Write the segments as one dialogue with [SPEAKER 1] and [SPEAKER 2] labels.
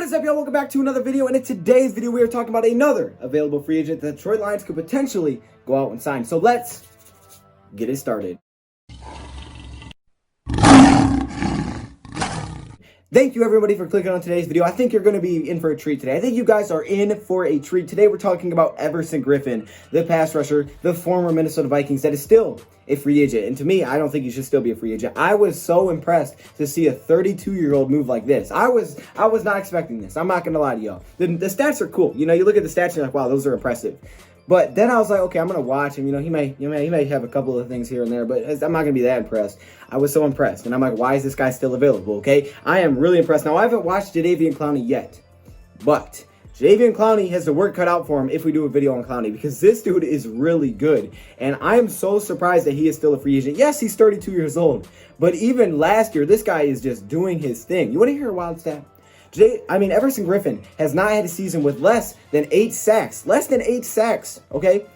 [SPEAKER 1] What is up, y'all? Welcome back to another video, and in today's video we are talking about another available free agent that the Detroit Lions could potentially go out and sign. So let's get it started. Thank you everybody for clicking on today's video. I think you're going to be in for a treat today. I think you guys are in for a treat. Today we're talking about Everson Griffen, the pass rusher, the former Minnesota Vikings that is still a free agent. And to me, I don't think he should still be a free agent. I was so impressed to see a 32-year-old move like this. I was not expecting this. I'm not going to lie to y'all. The stats are cool. You know, you look at the stats and you're like, wow, those are impressive. But then I was like, okay, I'm going to watch him. You know, he may have a couple of things here and there, but I'm not going to be that impressed. I was so impressed. And I'm like, why is this guy still available, okay? I am really impressed. Now, I haven't watched Jadeveon Clowney yet, but Jadeveon Clowney has the work cut out for him if we do a video on Clowney, because this dude is really good. And I am so surprised that he is still a free agent. Yes, he's 32 years old, but even last year, this guy is just doing his thing. You want to hear a wild stat? Everson Griffen has not had a season with less than 8 sacks. Less than 8 sacks, okay?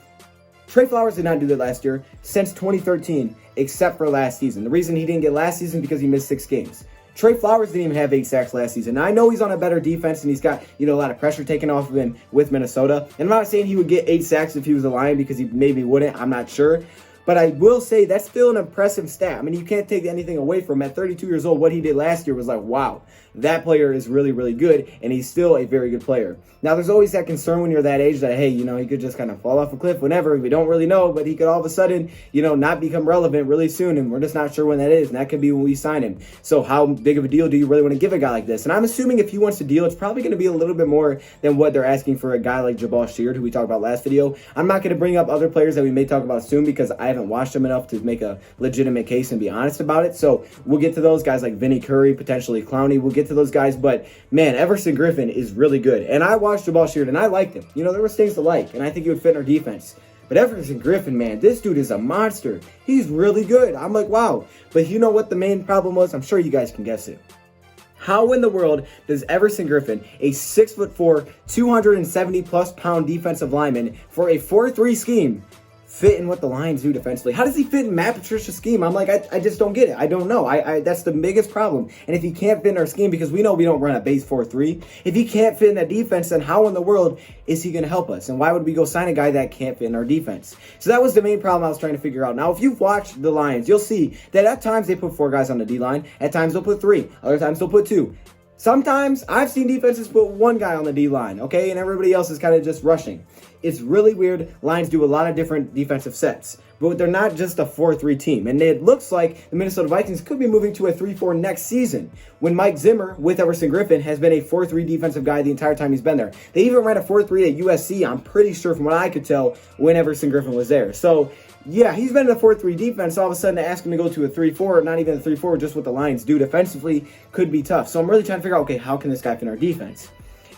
[SPEAKER 1] Trey Flowers did not do that last year since 2013, except for last season. The reason he didn't get last season is because he missed 6 games. Trey Flowers didn't even have 8 sacks last season. Now, I know he's on a better defense and he's got, a lot of pressure taken off of him with Minnesota. And I'm not saying he would get 8 sacks if he was a Lion, because he maybe wouldn't. I'm not sure. But I will say that's still an impressive stat. I mean, you can't take anything away from him. At 32 years old, what he did last year was like, wow, that player is really, really good, and he's still a very good player. Now, there's always that concern when you're that age that, hey, he could just kind of fall off a cliff whenever. We don't really know, but he could all of a sudden, not become relevant really soon, and we're just not sure when that is, and that could be when we sign him. So how big of a deal do you really want to give a guy like this? And I'm assuming if he wants to deal, it's probably going to be a little bit more than what they're asking for a guy like Jabal Sheard, who we talked about last video. I'm not going to bring up other players that we may talk about soon because I haven't watched them enough to make a legitimate case and be honest about it. So we'll get to those guys like Vinny Curry, potentially Clowney. We'll get to those guys, but man, Everson Griffen is really good. And I watched Jabal Sheard and I liked him. There was things to like, and I think he would fit in our defense. But Everson Griffen, man, this dude is a monster. He's really good. I'm like, wow. But you know what the main problem was? I'm sure you guys can guess it. How in the world does Everson Griffen, a 6'4", 270+ pound defensive lineman for a 4-3 scheme, fit in what the Lions do defensively? How does he fit in Matt Patricia's scheme? I'm like, I just don't get it. I don't know. That's the biggest problem. And if he can't fit in our scheme, because we know we don't run a base 4-3, if he can't fit in that defense, then how in the world is he going to help us? And why would we go sign a guy that can't fit in our defense? So that was the main problem I was trying to figure out. Now, if you've watched the Lions, you'll see that at times they put 4 guys on the D-line. At times they'll put 3. Other times they'll put 2. Sometimes I've seen defenses put 1 guy on the D-line, okay, and everybody else is kind of just rushing. It's really weird. Lions do a lot of different defensive sets, but they're not just a 4-3 team. And it looks like the Minnesota Vikings could be moving to a 3-4 next season, when Mike Zimmer with Everson Griffen has been a 4-3 defensive guy the entire time he's been there. They even ran a 4-3 at USC, I'm pretty sure, from what I could tell, when Everson Griffen was there. So yeah, he's been in a 4-3 defense. All of a sudden, to ask him to go to a 3-4, not even a 3-4, just what the Lions do defensively, could be tough. So I'm really trying to figure out, okay, how can this guy fit in our defense?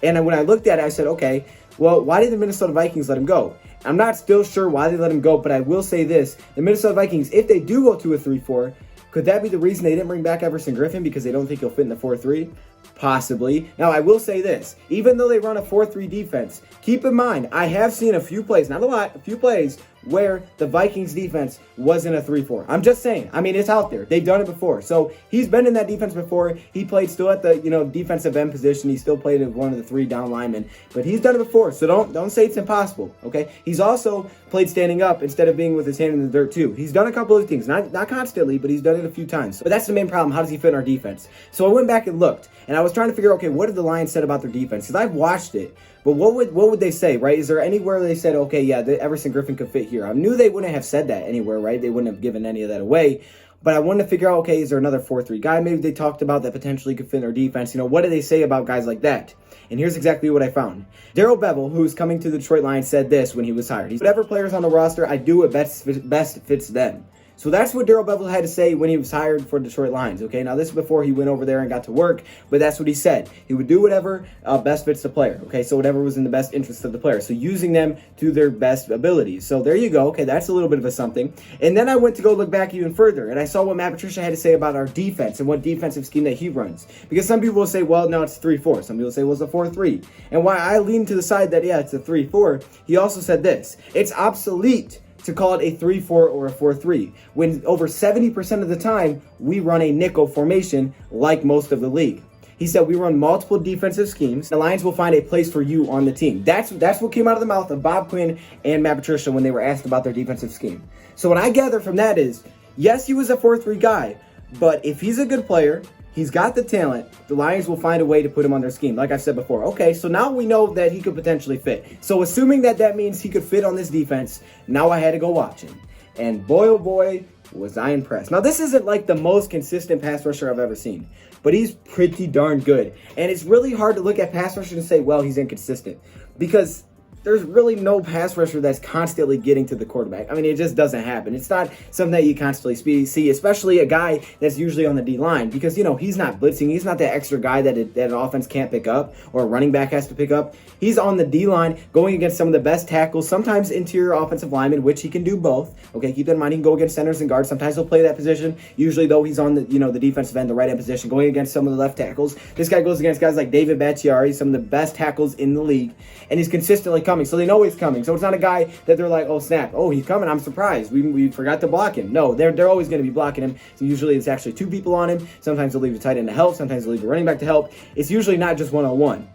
[SPEAKER 1] And when I looked at it, I said, okay, well, why did the Minnesota Vikings let him go? I'm not still sure why they let him go, but I will say this. The Minnesota Vikings, if they do go to a 3-4, could that be the reason they didn't bring back Everson Griffen, because they don't think he'll fit in the 4-3? Possibly. Now, I will say this. Even though they run a 4-3 defense, keep in mind, I have seen a few plays, not a lot, a few plays, where the Vikings defense wasn't a 3-4. I'm just saying. I mean, it's out there. They've done it before. So he's been in that defense before. He played still at the, defensive end position. He still played as one of the 3 down linemen. But he's done it before. So don't say it's impossible, okay? He's also played standing up instead of being with his hand in the dirt too. He's done a couple of things. Not constantly, but he's done it a few times. But that's the main problem. How does he fit in our defense? So I went back and looked, and I was trying to figure out, okay, what did the Lions said about their defense? Because I've watched it. But what would they say, right? Is there anywhere they said, okay, yeah, the Everson Griffen could fit here? I knew they wouldn't have said that anywhere, right? They wouldn't have given any of that away. But I wanted to figure out, okay, is there another 4-3 guy maybe they talked about that potentially could fit in our defense? What do they say about guys like that? And here's exactly what I found. Darrell Bevell, who's coming to the Detroit Lions, said this when he was hired. He said, whatever players on the roster, I do what best fits them. So that's what Darrell Bevell had to say when he was hired for Detroit Lions, okay? Now, this is before he went over there and got to work, but that's what he said. He would do whatever best fits the player, okay? So whatever was in the best interest of the player. So using them to their best abilities. So there you go. Okay, that's a little bit of a something. And then I went to go look back even further, and I saw what Matt Patricia had to say about our defense and what defensive scheme that he runs. Because some people will say, well, no, it's 3-4. Some people will say, well, it's a 4-3. And why I lean to the side that, yeah, it's a 3-4, he also said this. It's obsolete to call it a 3-4 or a 4-3, when over 70% of the time we run a nickel formation like most of the league. He said, we run multiple defensive schemes. The Lions will find a place for you on the team. That's what came out of the mouth of Bob Quinn and Matt Patricia when they were asked about their defensive scheme. So what I gather from that is, yes, he was a 4-3 guy, but if he's a good player, he's got the talent, the Lions will find a way to put him on their scheme, like I said before. Okay, so now we know that he could potentially fit. So assuming that means he could fit on this defense, now I had to go watch him. And boy, oh boy, was I impressed. Now, this isn't like the most consistent pass rusher I've ever seen, but he's pretty darn good. And it's really hard to look at pass rushers and say, well, he's inconsistent, because there's really no pass rusher that's constantly getting to the quarterback. I mean, it just doesn't happen. It's not something that you constantly see, especially a guy that's usually on the D-line, because, you know, he's not blitzing. He's not that extra guy that an offense can't pick up or a running back has to pick up. He's on the D-line going against some of the best tackles, sometimes interior offensive linemen, which he can do both. Okay, keep that in mind. He can go against centers and guards. Sometimes he'll play that position. Usually, though, he's on the, you know, the defensive end, the right end position, going against some of the left tackles. This guy goes against guys like David Bakhtiari, some of the best tackles in the league, and he's consistently coming. So they know he's coming. So it's not a guy that they're like, oh, snap, oh, he's coming, I'm surprised, we forgot to block him. No, they're always going to be blocking him. So usually it's actually two people on him. Sometimes they'll leave a tight end to help. Sometimes they'll leave a running back to help. It's usually not just one-on-one.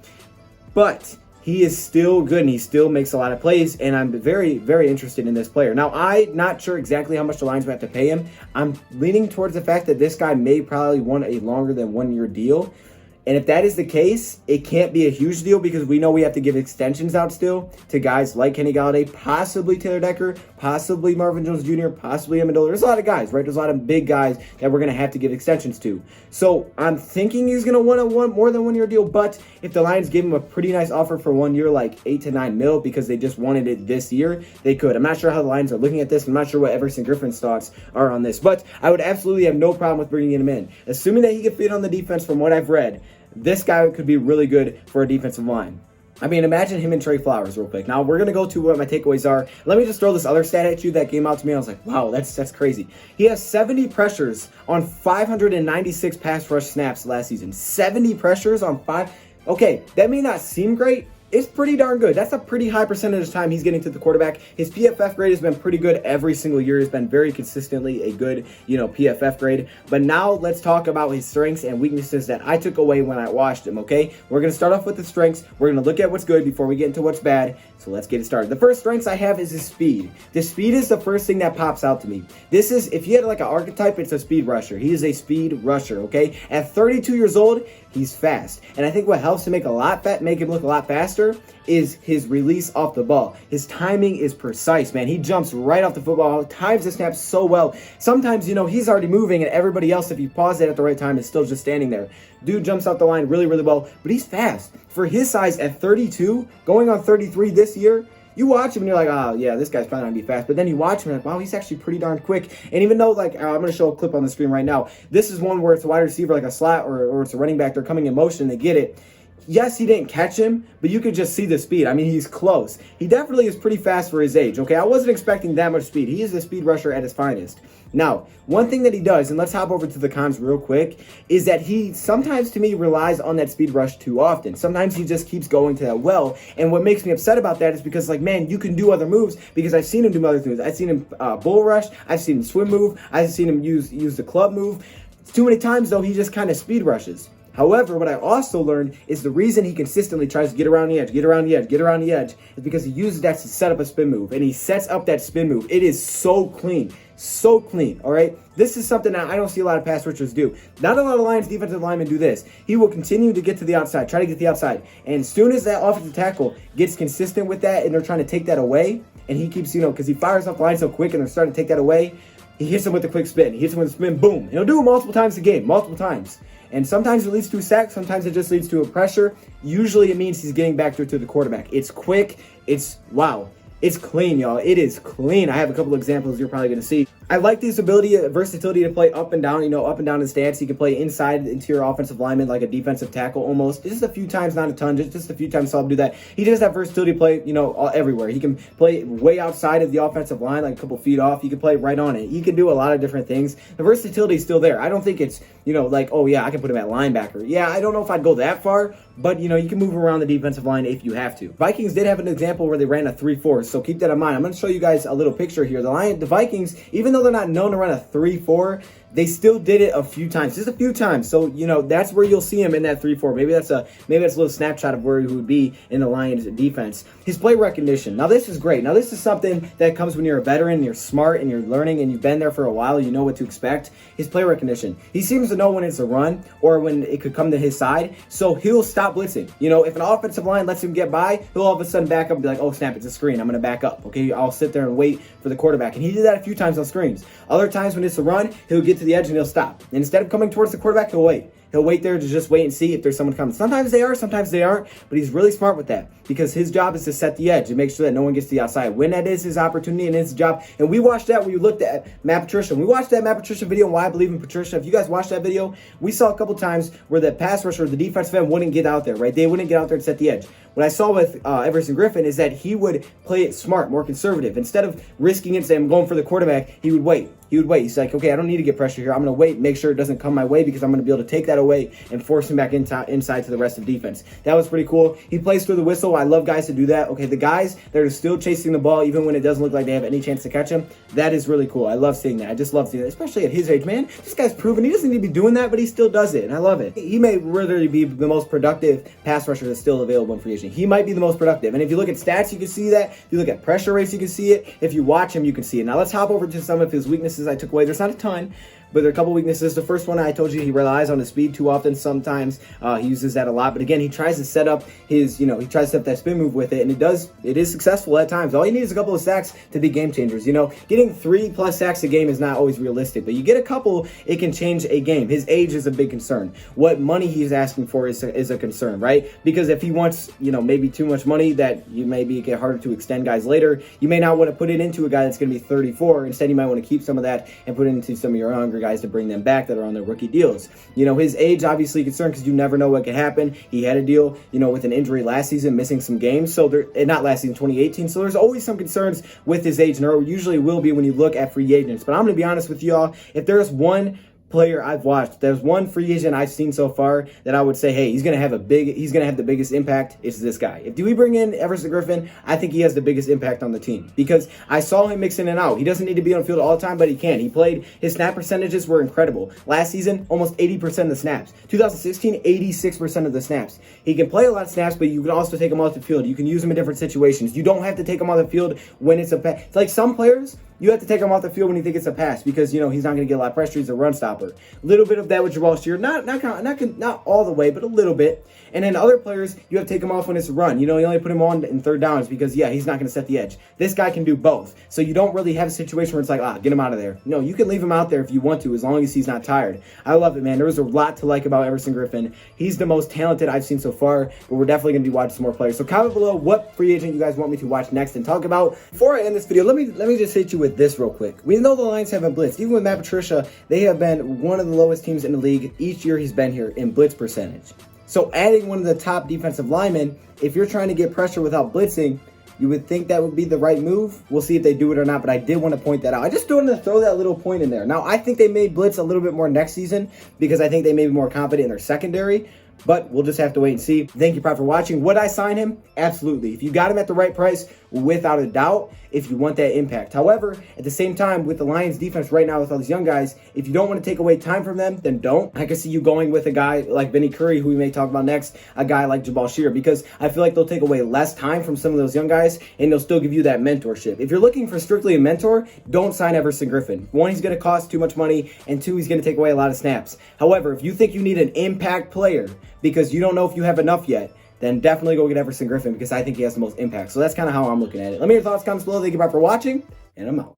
[SPEAKER 1] But he is still good, and he still makes a lot of plays, and I'm very, very interested in this player. Now, I'm not sure exactly how much the Lions will have to pay him. I'm leaning towards the fact that this guy may probably want a longer than 1 year deal. And if that is the case, it can't be a huge deal, because we know we have to give extensions out still to guys like Kenny Golladay, possibly Taylor Decker, possibly Marvin Jones Jr., possibly Amendola. There's a lot of guys, right? There's a lot of big guys that we're going to have to give extensions to. So I'm thinking he's going to want a more than 1 year deal. But if the Lions give him a pretty nice offer for 1 year, like 8 to 9 mil, because they just wanted it this year, they could. I'm not sure how the Lions are looking at this. I'm not sure what Everson Griffen's thoughts are on this. But I would absolutely have no problem with bringing him in. Assuming that he can fit on the defense from what I've read, this guy could be really good for a defensive line. I mean, imagine him and Trey Flowers real quick. Now, we're going to go to what my takeaways are. Let me just throw this other stat at you that came out to me. I was like, wow, that's crazy. He has 70 pressures on 596 pass rush snaps last season. 70 pressures on 5. Okay, that may not seem great. It's pretty darn good. That's a pretty high percentage of time he's getting to the quarterback. His PFF grade has been pretty good every single year. It's been very consistently a good, PFF grade. But now let's talk about his strengths and weaknesses that I took away when I watched him, okay? We're going to start off with the strengths. We're going to look at what's good before we get into what's bad. So let's get it started. The first strengths I have is his speed. The speed is the first thing that pops out to me. This is, if you had like an archetype, it's a speed rusher. He is a speed rusher, okay? At 32 years old, he's fast. And I think what helps to make him look a lot faster is his release off the ball. His timing is precise, man. He jumps right off the football, times the snap so well. Sometimes, he's already moving, and everybody else, if you pause it at the right time, is still just standing there. Dude jumps out the line really, really well, but he's fast. For his size at 32, going on 33 this year, you watch him and you're like, oh, yeah, this guy's probably not going to be fast. But then you watch him and you're like, wow, he's actually pretty darn quick. And even though, I'm going to show a clip on the screen right now. This is one where it's a wide receiver, like a slot, or it's a running back. They're coming in motion and they get it. Yes, he didn't catch him, but you could just see the speed. I mean, he's close. He definitely is pretty fast for his age, okay? I wasn't expecting that much speed. He is a speed rusher at his finest. Now, one thing that he does, and let's hop over to the cons real quick, is that he sometimes, to me, relies on that speed rush too often. Sometimes he just keeps going to that well, and what makes me upset about that is because, man, you can do other moves, because I've seen him do other things. I've seen him bull rush. I've seen him swim move. I've seen him use the club move. Too many times, though, he just kind of speed rushes. However, what I also learned is the reason he consistently tries to get around the edge is because he uses that to set up a spin move, and he sets up that spin move. It is so clean, all right? This is something that I don't see a lot of pass rushers do. Not a lot of Lions defensive linemen do this. He will continue to get to the outside, try to get the outside, and as soon as that offensive tackle gets consistent with that and they're trying to take that away, and he keeps, because he fires off the line so quick and they're starting to take that away, he hits him with a quick spin. He hits him with a spin, boom. And he'll do it multiple times a game, multiple times. And sometimes it leads to a sack. Sometimes it just leads to a pressure. Usually it means he's getting back there to the quarterback. It's quick. Wow. It's clean, y'all. It is clean. I have a couple of examples you're probably going to see. I like this versatility to play up and down, up and down in stance. He can play inside interior offensive lineman like a defensive tackle almost. Just a few times, not a ton, just a few times saw him do that. He just has that versatility to play, everywhere. He can play way outside of the offensive line, like a couple feet off. He can play right on it. He can do a lot of different things. The versatility is still there. I don't think it's, oh yeah, I can put him at linebacker. Yeah, I don't know if I'd go that far, but you can move around the defensive line if you have to. Vikings did have an example where they ran a 3-4, so keep that in mind. I'm going to show you guys a little picture here. The Vikings, even though they're not known to run a 3-4, they still did it a few times, just a few times. So, you know, that's where you'll see him in that 3-4. Maybe that's a little snapshot of where he would be in the Lions defense. His play recognition. Now, this is great. Now, this is something that comes when you're a veteran, you're smart, and you're learning, and you've been there for a while. You know what to expect. His play recognition. He seems to know when it's a run or when it could come to his side, so he'll stop blitzing. You know, if an offensive line lets him get by, he'll all of a sudden back up and be like, oh, snap, it's a screen. I'm going to back up. Okay, I'll sit there and wait for the quarterback. And he did that a few times on screens. Other times when it's a run, he'll get to the edge and he'll stop. And instead of coming towards the quarterback, he'll wait. He'll wait there to just wait and see if there's someone coming. Sometimes they are, sometimes they aren't, but he's really smart with that because his job is to set the edge and make sure that no one gets to the outside. When that is his opportunity and his job. And we watched that when we looked at Matt Patricia. We watched that Matt Patricia video on Why I Believe in Patricia. If you guys watched that video, we saw a couple times where the pass rusher, the defensive end wouldn't get out there, right? They wouldn't get out there and set the edge. What I saw with Everson Griffen is that he would play it smart, more conservative. Instead of risking it and going for the quarterback, he would wait. He's like, okay, I don't need to get pressure here. I'm going to wait, make sure it doesn't come my way because I'm going to be able to take that away and force him back inside to the rest of the defense. That was pretty cool. He plays through the whistle. I love guys to do that. Okay, the guys that are still chasing the ball, even when it doesn't look like they have any chance to catch him, that is really cool. I love seeing that. I just love seeing that, especially at his age, man. This guy's proven he doesn't need to be doing that, but he still does it, and I love it. He may really be the most productive pass rusher that's still available in free agency. He might be the most productive, and if you look at stats, you can see that. If you look at pressure rates, you can see it. If you watch him, you can see it. Now let's hop over to some of his weaknesses I took away. There's not a ton, but there are a couple weaknesses. The first one, I told you, he relies on his speed too often. Sometimes he uses that a lot, but again, he tries to set up his, he tries to set up that spin move with it, and it is successful at times. All you need is a couple of sacks to be game changers. Getting 3+ sacks a game is not always realistic, but you get a couple, it can change a game. His age is a big concern. What money he's asking for is a concern, right? Because if he wants, maybe too much money that you maybe get harder to extend guys later, you may not want to put it into a guy that's going to be 34. Instead, you might want to keep some of that and put it into some of your younger guys to bring them back that are on their rookie deals. His age obviously a concern because you never know what could happen. He had a deal, with an injury last season, missing some games. So not last season, 2018. So there's always some concerns with his age, and there usually will be when you look at free agents. But I'm going to be honest with y'all. If there's one player I've watched, there's one free agent I've seen so far that I would say, hey, he's gonna have the biggest impact. It's this guy. If we bring in Everson Griffen, I think he has the biggest impact on the team because I saw him mix in and out. He doesn't need to be on the field all the time, but he can. His snap percentages were incredible. Last season, almost 80% of the snaps. 2016, 86% of the snaps. He can play a lot of snaps, but you can also take him off the field. You can use him in different situations. You don't have to take him off the field when it's a pass. It's like some players, you have to take him off the field when you think it's a pass because, he's not going to get a lot of pressure. He's a run stopper. A little bit of that with Jabal Shear. Not all the way, but a little bit. And then other players, you have to take him off when it's a run. You only put him on in third downs because, he's not going to set the edge. This guy can do both. So you don't really have a situation where it's like, get him out of there. No, you can leave him out there if you want to, as long as he's not tired. I love it, man. There was a lot to like about Everson Griffen. He's the most talented I've seen so far, but we're definitely going to be watching some more players. So comment below what free agent you guys want me to watch next and talk about. Before I end this video, let me just hit you with this real quick. We know the Lions haven't blitzed. Even with Matt Patricia, they have been one of the lowest teams in the league each year he's been here in blitz percentage. So adding one of the top defensive linemen, if you're trying to get pressure without blitzing, you would think that would be the right move. We'll see if they do it or not, but I did want to point that out. I just wanted to throw that little point in there. Now, I think they may blitz a little bit more next season because I think they may be more confident in their secondary, but we'll just have to wait and see. Thank you, Pride, for watching. Would I sign him? Absolutely. If you got him at the right price, without a doubt, if you want that impact. However, at the same time, with the Lions defense right now with all these young guys, if you don't want to take away time from them, then don't. I can see you going with a guy like Benny Curry, who we may talk about next, a guy like Jabal Shear, because I feel like they'll take away less time from some of those young guys, and they'll still give you that mentorship. If you're looking for strictly a mentor, don't sign Everson Griffen. One, he's going to cost too much money, and two, he's going to take away a lot of snaps. However, if you think you need an impact player because you don't know if you have enough yet, then definitely go get Everson Griffen because I think he has the most impact. So that's kind of how I'm looking at it. Let me know your thoughts, comments below. Thank you for watching, and I'm out.